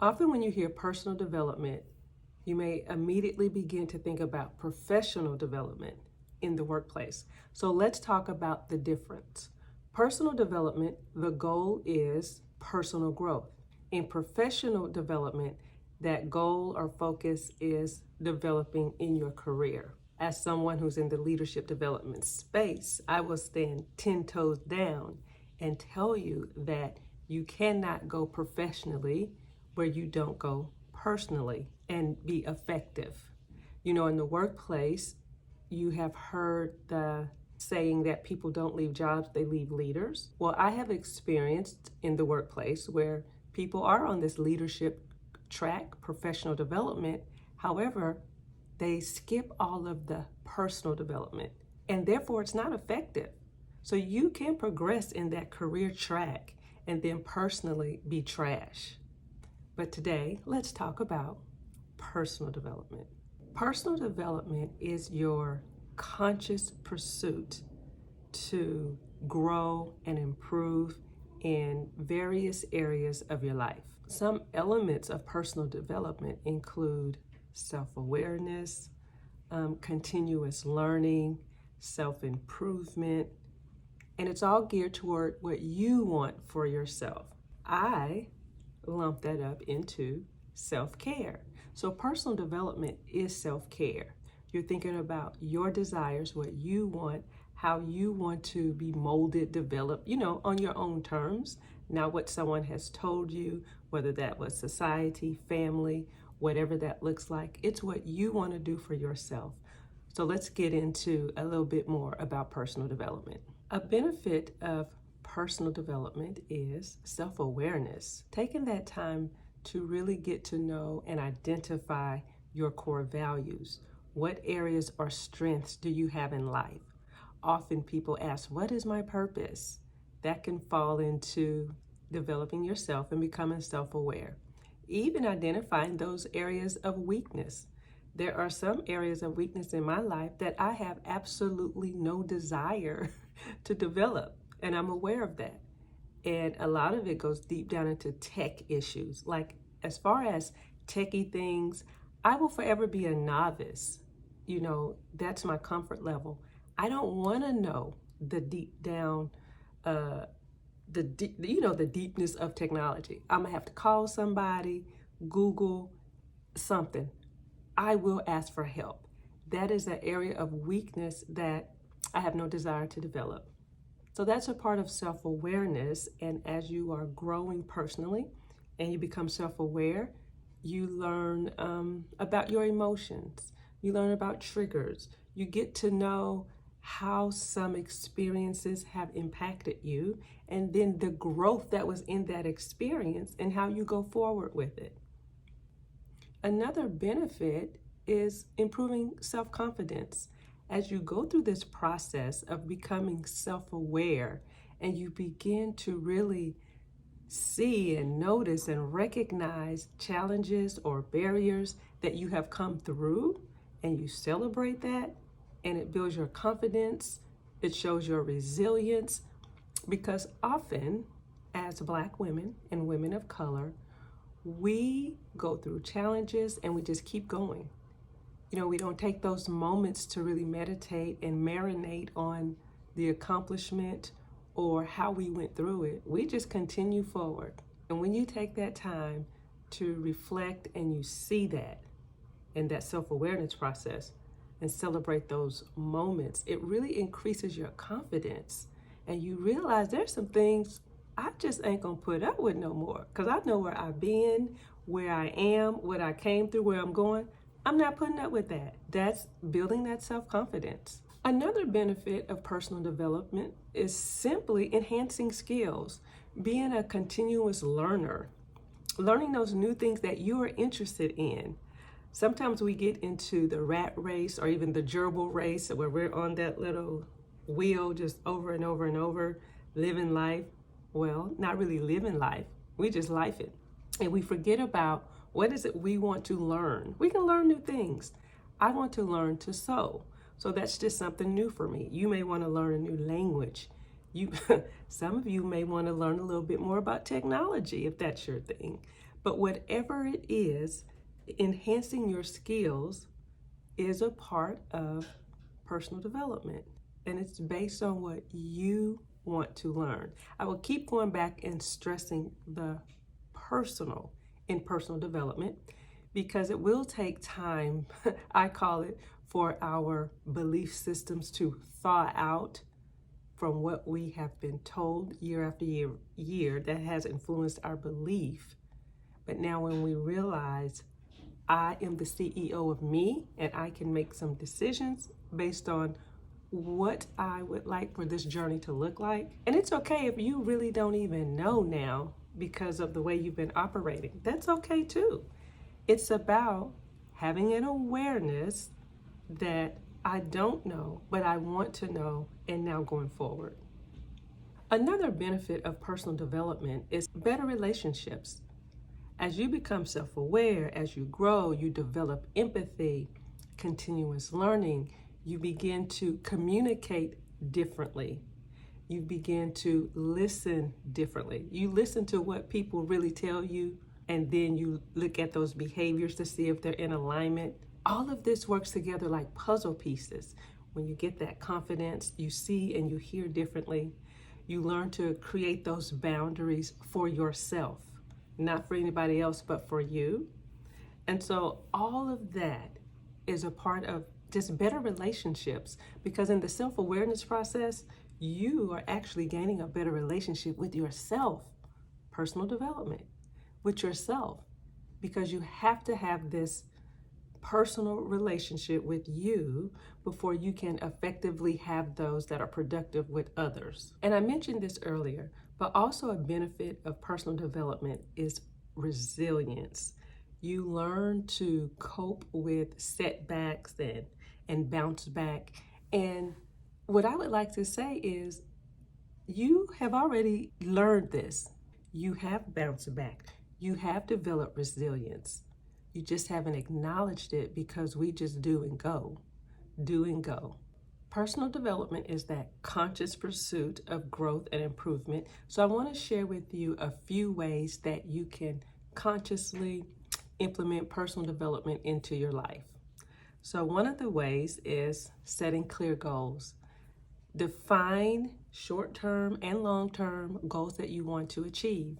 Often when you hear personal development, you may immediately begin to think about professional development in the workplace. So let's talk about the difference. Personal development, the goal is personal growth. In professional development, that goal or focus is developing in your career. As someone who's in the leadership development space, I will stand 10 toes down and tell you that you cannot go professionally where you don't go personally and be effective. You know, in the workplace, you have heard the saying that people don't leave jobs, they leave leaders. Well, I have experienced in the workplace where people are on this leadership track, professional development. However, they skip all of the personal development, and therefore it's not effective. So you can progress in that career track and then personally be trash. But today, let's talk about personal development. Personal development is your conscious pursuit to grow and improve in various areas of your life. Some elements of personal development include self-awareness, continuous learning, self-improvement, and it's all geared toward what you want for yourself. I lump that up into self-care. So personal development is self-care. You're thinking about your desires, what you want, how you want to be molded, developed, on your own terms, not what someone has told you, whether that was society, family, whatever that looks like. It's what you want to do for yourself. So let's get into a little bit more about personal development. A benefit of personal development is self-awareness, taking that time to really get to know and identify your core values. What areas or strengths do you have in life? Often people ask, what is my purpose? That can fall into developing yourself and becoming self-aware. Even identifying those areas of weakness. There are some areas of weakness in my life that I have absolutely no desire to develop, and I'm aware of that. And a lot of it goes deep down into tech issues. Like, as far as techie things, I will forever be a novice. That's my comfort level. I don't want to know the deep down, the deepness of technology. I'm gonna have to call somebody, Google something. I will ask for help. That is an area of weakness that I have no desire to develop. So that's a part of self-awareness. And as you are growing personally and you become self-aware, you learn about your emotions. You learn about triggers. You get to know how some experiences have impacted you, and then the growth that was in that experience and how you go forward with it. Another benefit is improving self-confidence. As you go through this process of becoming self-aware and you begin to really see and notice and recognize challenges or barriers that you have come through, and you celebrate that, and it builds your confidence, it shows your resilience, because often as Black women and women of color, we go through challenges and we just keep going. We don't take those moments to really meditate and marinate on the accomplishment or how we went through it. We just continue forward. And when you take that time to reflect and you see that in that self-awareness process and celebrate those moments, it really increases your confidence. And you realize there's some things I just ain't gonna put up with no more, because I know where I've been, where I am, what I came through, where I'm going. I'm not putting up with that. That's building that self-confidence. Another benefit of personal development is simply enhancing skills, being a continuous learner, learning those new things that you are interested in. Sometimes we get into the rat race or even the gerbil race where we're on that little wheel just over and over and over, living life. Well, not really living life. We just life it. And we forget about what is it we want to learn. We can learn new things. I want to learn to sew. So that's just something new for me. You may want to learn a new language. Some of you may want to learn a little bit more about technology if that's your thing. But whatever it is, enhancing your skills is a part of personal development, and it's based on what you want to learn. I will keep going back and stressing the personal in personal development because it will take time, I call it, for our belief systems to thaw out from what we have been told year after year that has influenced our belief. But now when we realize I am the CEO of me and I can make some decisions based on what I would like for this journey to look like. And it's okay if you really don't even know now because of the way you've been operating. That's okay too. It's about having an awareness that I don't know, but I want to know, and now going forward. Another benefit of personal development is better relationships. As you become self-aware, as you grow, you develop empathy, continuous learning, you begin to communicate differently. You begin to listen differently. You listen to what people really tell you, and then you look at those behaviors to see if they're in alignment. All of this works together like puzzle pieces. When you get that confidence, you see and you hear differently. You learn to create those boundaries for yourself, not for anybody else, but for you. And so all of that is a part of just better relationships, because in the self-awareness process, you are actually gaining a better relationship with yourself, personal development with yourself, because you have to have this personal relationship with you before you can effectively have those that are productive with others. And I mentioned this earlier, but also a benefit of personal development is resilience. You learn to cope with setbacks and bounce back. And what I would like to say is you have already learned this. You have bounced back. You have developed resilience. You just haven't acknowledged it because we just do and go. Personal development is that conscious pursuit of growth and improvement. So I want to share with you a few ways that you can consciously implement personal development into your life. So one of the ways is setting clear goals. Define short-term and long-term goals that you want to achieve.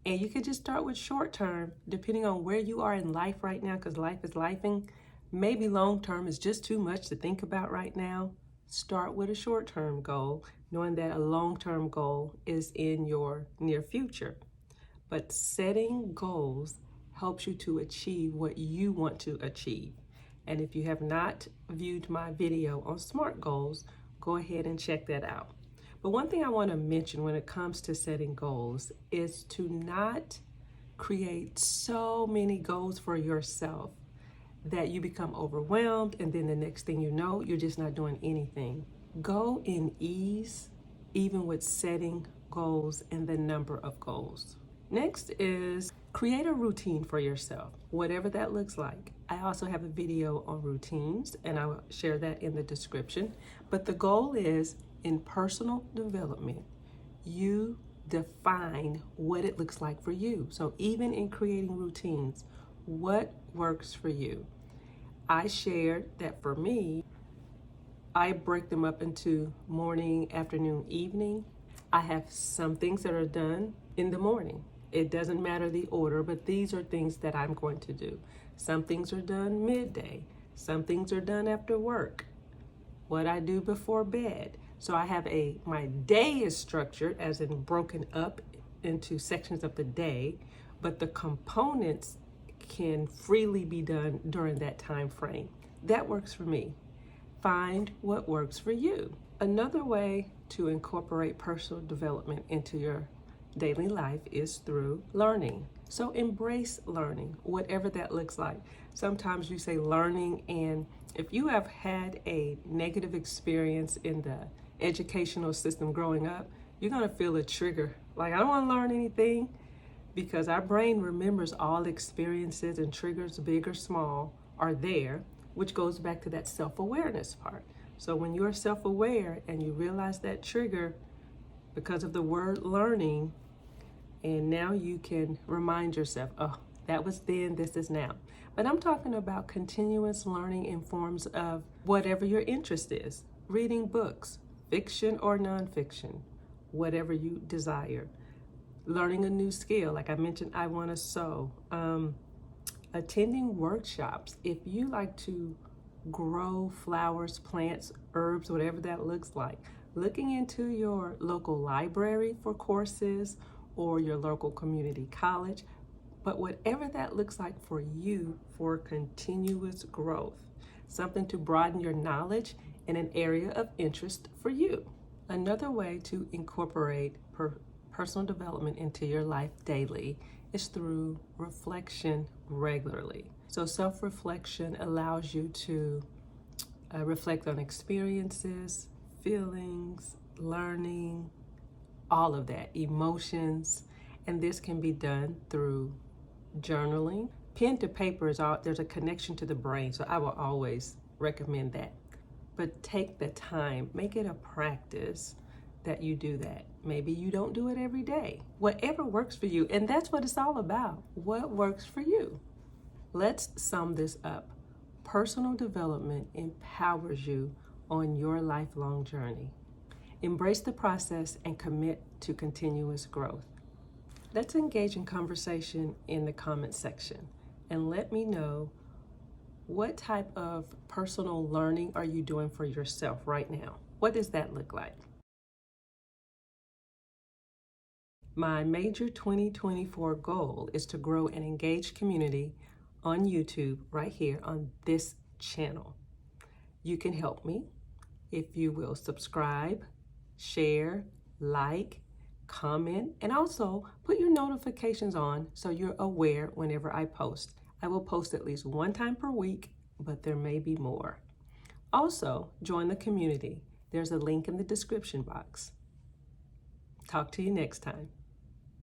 And you can just start with short-term, depending on where you are in life right now, because life is lifing. Maybe long-term is just too much to think about right now. Start with a short-term goal, knowing that a long-term goal is in your near future. But setting goals helps you to achieve what you want to achieve. And if you have not viewed my video on SMART goals, go ahead and check that out. But one thing I want to mention when it comes to setting goals is to not create so many goals for yourself that you become overwhelmed, and then the next thing you know, you're just not doing anything. Go in ease, even with setting goals and the number of goals. Next is create a routine for yourself, whatever that looks like. I also have a video on routines, and I will share that in the description. But the goal is, in personal development, you define what it looks like for you. So even in creating routines, what works for you? I shared that for me, I break them up into morning, afternoon, evening. I have some things that are done in the morning. It doesn't matter the order, but these are things that I'm going to do. Some things are done midday. Some things are done after work. What I do before bed. So I have my day is structured as in broken up into sections of the day, but the components can freely be done during that time frame. That works for me. Find what works for you. Another way to incorporate personal development into your daily life is through learning. So embrace learning, whatever that looks like. Sometimes you say learning, and if you have had a negative experience in the educational system growing up, you're gonna feel a trigger. Like, I don't wanna learn anything, because our brain remembers all experiences, and triggers, big or small, are there, which goes back to that self-awareness part. So when you're self-aware and you realize that trigger because of the word learning, And now you can remind yourself, oh, that was then, this is now. But I'm talking about continuous learning in forms of whatever your interest is. Reading books, fiction or nonfiction, whatever you desire. Learning a new skill, like I mentioned, I want to sew. Attending workshops. If you like to grow flowers, plants, herbs, whatever that looks like. Looking into your local library for courses or your local community college. But whatever that looks like for you for continuous growth. Something to broaden your knowledge in an area of interest for you. Another way to incorporate personal development into your life daily is through reflection regularly. So self-reflection allows you to reflect on experiences, feelings, learning, all of that, emotions, and this can be done through journaling. Pen to paper there's a connection to the brain, so I will always recommend that. But take the time, make it a practice that you do that. Maybe you don't do it every day. Whatever works for you, and that's what it's all about. What works for you? Let's sum this up. Personal development empowers you on your lifelong journey. Embrace the process and commit to continuous growth. Let's engage in conversation in the comment section and let me know what type of personal learning are you doing for yourself right now? What does that look like? My major 2024 goal is to grow an engaged community on YouTube right here on this channel. You can help me if you will subscribe, share, like, comment, and also put your notifications on so you're aware whenever I post. I will post at least one time per week, but there may be more. Also, join the community. There's a link in the description box. Talk to you next time.